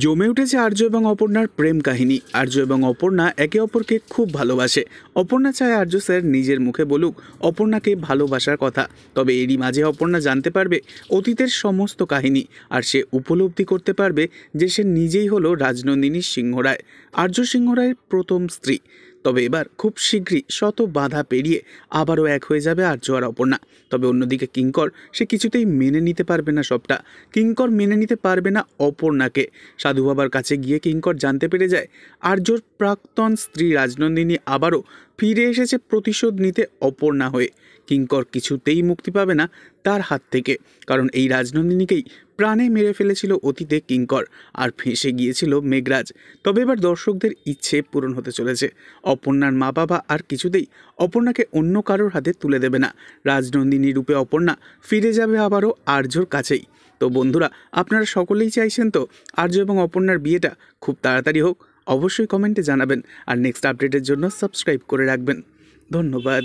জমে উঠেছে আর্য এবং অপর্ণার প্রেম কাহিনী। আর্য এবং অপর্ণা একে অপরকে খুব ভালোবাসে। অপর্ণা চায় আর্য স্যার নিজের মুখে বলুক অপর্ণাকে ভালোবাসার কথা, তবে এরই মাঝে অপর্ণা জানতে পারবে অতীতের সমস্ত কাহিনী, আর সে উপলব্ধি করতে পারবে যে সে নিজেই হলো রাজনন্দিনী সিংহ রায়, আর্য সিংহ রায়ের প্রথম স্ত্রী। তবে এবার খুব শীঘ্রই শত বাধা পেরিয়ে আবারও এক হয়ে যাবে আর্য আর অপর্ণা। তবে অন্যদিকে কিঙ্কর সে কিছুতেই মেনে নিতে পারবে না সবটা। কিঙ্কর মেনে নিতে পারবে না অপর্ণাকে। সাধু বাবার কাছে গিয়ে কিঙ্কর জানতে পেরে যায় আর্যর প্রাক্তন স্ত্রী রাজনন্দিনী আবারও ফিরে এসেছে প্রতিশোধ নিতে অপর্ণা হয়ে। কিঙ্কর কিছুতেই মুক্তি পাবে না তার হাত থেকে, কারণ এই রাজনন্দিনীকেই প্রাণে মেরে ফেলেছিল অতীতে কিঙ্কর, আর ফেঁসে গিয়েছিল মেঘরাজ। তবে এবার দর্শকদের ইচ্ছে পূরণ হতে চলেছে। অপর্ণার মা বাবা আর কিছুতেই অপর্ণাকে অন্য কারোর হাতে তুলে দেবে না। রাজনন্দিনী রূপে অপর্ণা ফিরে যাবে আবারও আর্যর কাছেই। তো বন্ধুরা, আপনারা সকলেই চাইছেন তো আর্য এবং অপর্ণার বিয়েটা খুব তাড়াতাড়ি হোক? অবশ্যই কমেন্টে জানাবেন, আর নেক্সট আপডেটের জন্য সাবস্ক্রাইব করে রাখবেন। ধন্যবাদ।